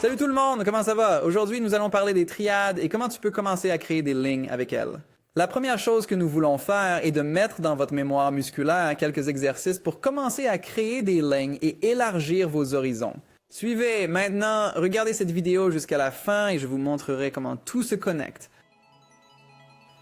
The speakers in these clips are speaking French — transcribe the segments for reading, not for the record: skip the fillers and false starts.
Salut tout le monde, comment ça va? Aujourd'hui, nous allons parler des triades et comment tu peux commencer à créer des lignes avec elles. La première chose que nous voulons faire est de mettre dans votre mémoire musculaire quelques exercices pour commencer à créer des lignes et élargir vos horizons. Suivez, maintenant, regardez cette vidéo jusqu'à la fin et je vous montrerai comment tout se connecte.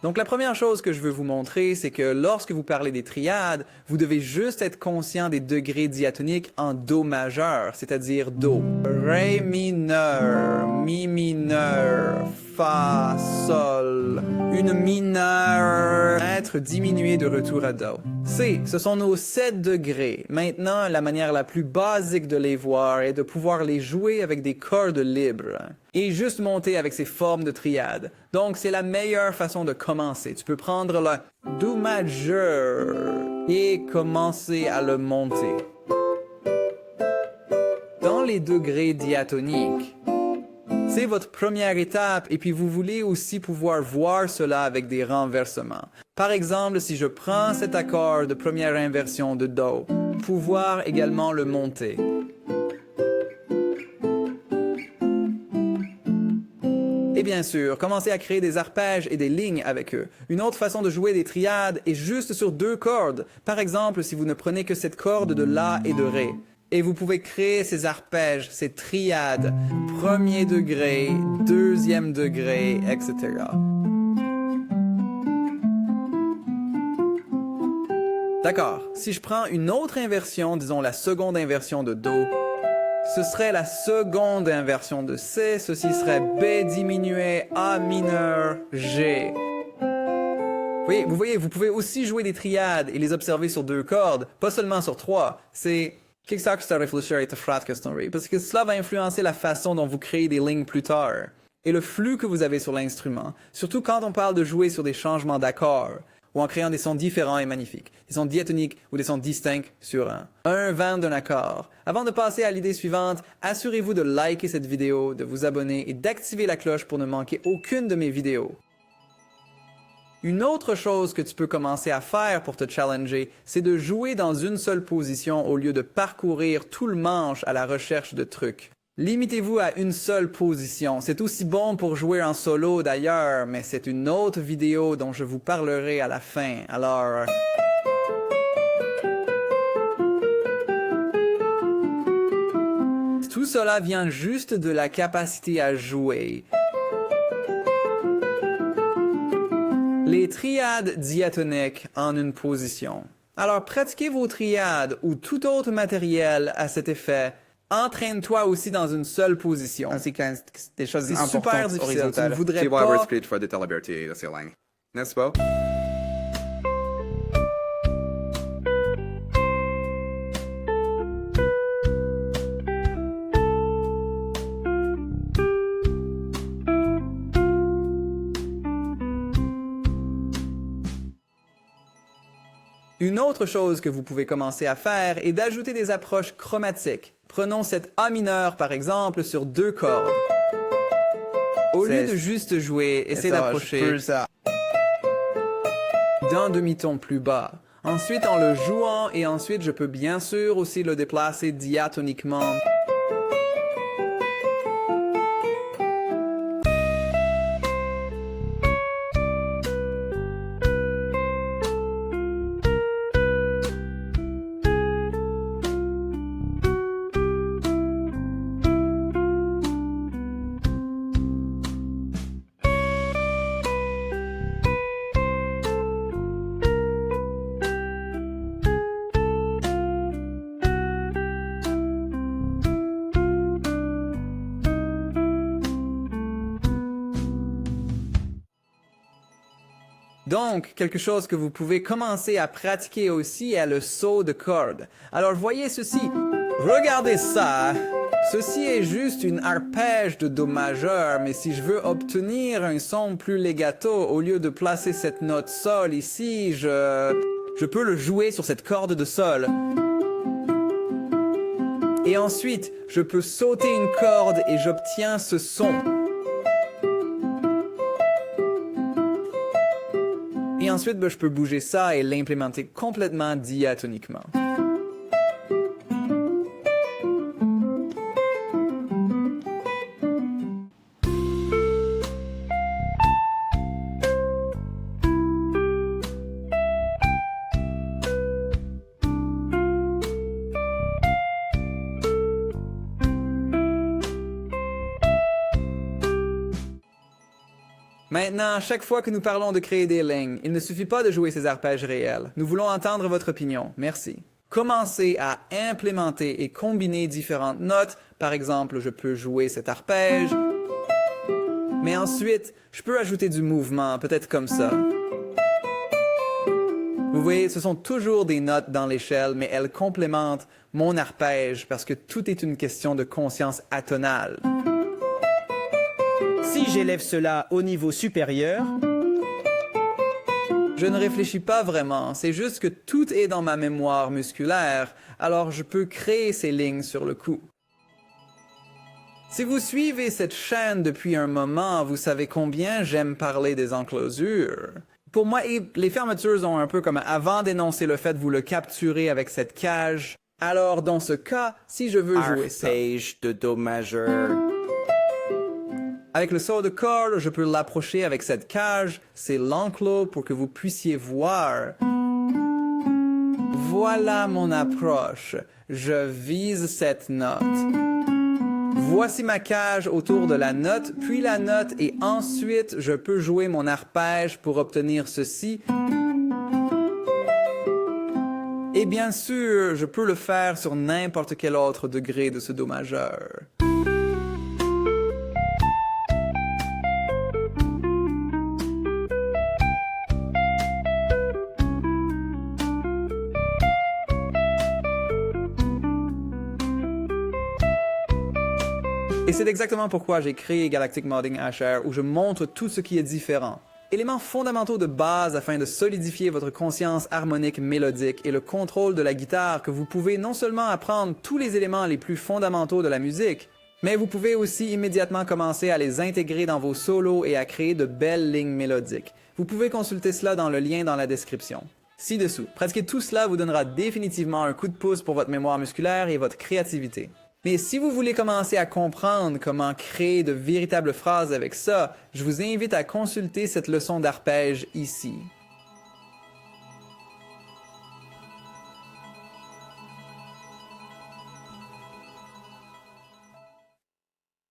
Donc la première chose que je veux vous montrer, c'est que lorsque vous parlez des triades, vous devez juste être conscient des degrés diatoniques en Do majeur, c'est-à-dire Do. Ré mineur, Mi mineur, Fa, Sol, une mineure, être diminué de retour à Do. C, ce sont nos 7 degrés. Maintenant, la manière la plus basique de les voir est de pouvoir les jouer avec des cordes libres et juste monter avec ces formes de triades. Donc, c'est la meilleure façon de commencer. Tu peux prendre le Do majeur et commencer à le monter. Dans les degrés diatoniques, c'est votre première étape et puis vous voulez aussi pouvoir voir cela avec des renversements. Par exemple, si je prends cet accord de première inversion de Do, pouvoir également le monter. Et bien sûr, commencez à créer des arpèges et des lignes avec eux. Une autre façon de jouer des triades est juste sur 2 cordes. Par exemple, si vous ne prenez que cette corde de La et de Ré. Et vous pouvez créer ces arpèges, ces triades, premier degré, deuxième degré, etc. D'accord, si je prends une autre inversion, disons la seconde inversion de Do, ce serait la seconde inversion de C, ceci serait B diminué, A mineur, G. Vous voyez, vous pouvez aussi jouer des triades et les observer sur 2 cordes, pas seulement sur 3. C'est Kickstarter réfléchir et parce que cela va influencer la façon dont vous créez des lignes plus tard et le flux que vous avez sur l'instrument, surtout quand on parle de jouer sur des changements d'accords ou en créant des sons différents et magnifiques, des sons diatoniques ou des sons distincts sur un vent d'un accord. Avant de passer à l'idée suivante, assurez-vous de liker cette vidéo, de vous abonner et d'activer la cloche pour ne manquer aucune de mes vidéos. Une autre chose que tu peux commencer à faire pour te challenger, c'est de jouer dans une seule position au lieu de parcourir tout le manche à la recherche de trucs. Limitez-vous à une seule position. C'est aussi bon pour jouer en solo d'ailleurs, mais c'est une autre vidéo dont je vous parlerai à la fin. Alors... Tout cela vient juste de la capacité à jouer. Les triades diatoniques en une position. Alors pratiquez vos triades ou tout autre matériel à cet effet. Entraîne-toi aussi dans une seule position. Ainsi que des choses C'est importantes super difficile. Tu ne horizontales. voudrais Det var pas... respekt för detta liberty i ceiling. N'est-ce pas? Une autre chose que vous pouvez commencer à faire est d'ajouter des approches chromatiques. Prenons cette A mineur par exemple sur 2 cordes. Au lieu de juste jouer, essayez d'approcher d'un demi-ton plus bas. Ensuite en le jouant et ensuite je peux bien sûr aussi le déplacer diatoniquement. Donc, quelque chose que vous pouvez commencer à pratiquer aussi est le saut de corde. Alors, voyez ceci. Regardez ça. Ceci est juste une arpège de Do majeur, mais si je veux obtenir un son plus legato, au lieu de placer cette note Sol ici, je peux le jouer sur cette corde de Sol. Et ensuite, je peux sauter une corde et j'obtiens ce son. Et ensuite, je peux bouger ça et l'implémenter complètement diatoniquement. Maintenant, chaque fois que nous parlons de créer des lignes, il ne suffit pas de jouer ces arpèges réels. Nous voulons entendre votre opinion. Merci. Commencez à implémenter et combiner différentes notes. Par exemple, je peux jouer cet arpège. Mais ensuite, je peux ajouter du mouvement, peut-être comme ça. Vous voyez, ce sont toujours des notes dans l'échelle, mais elles complémentent mon arpège parce que tout est une question de conscience atonale. Si j'élève cela au niveau supérieur, Je ne réfléchis pas vraiment, c'est juste que tout est dans ma mémoire musculaire, alors je peux créer ces lignes sur le coup. Si vous suivez cette chaîne depuis un moment, vous savez combien j'aime parler des enclosures. Pour moi, les fermetures ont un peu comme avant d'énoncer le fait, vous le capturez avec cette cage. Alors, dans ce cas, si je veux jouer ça, arpège de do majeur. avec le sort de corde, je peux l'approcher avec cette cage. C'est l'enclos pour que vous puissiez voir. Voilà mon approche. Je vise cette note. Voici ma cage autour de la note, puis la note, et ensuite je peux jouer mon arpège pour obtenir ceci. Et bien sûr, je peux le faire sur n'importe quel autre degré de ce do majeur. Et c'est exactement pourquoi j'ai créé Galactic Modding HR, où je montre tout ce qui est différent. Éléments fondamentaux de base afin de solidifier votre conscience harmonique mélodique et le contrôle de la guitare que vous pouvez non seulement apprendre tous les éléments les plus fondamentaux de la musique, mais vous pouvez aussi immédiatement commencer à les intégrer dans vos solos et à créer de belles lignes mélodiques. Vous pouvez consulter cela dans le lien dans la description. Ci-dessous, pratiquer tout cela vous donnera définitivement un coup de pouce pour votre mémoire musculaire et votre créativité. Mais si vous voulez commencer à comprendre comment créer de véritables phrases avec ça, je vous invite à consulter cette leçon d'arpège ici.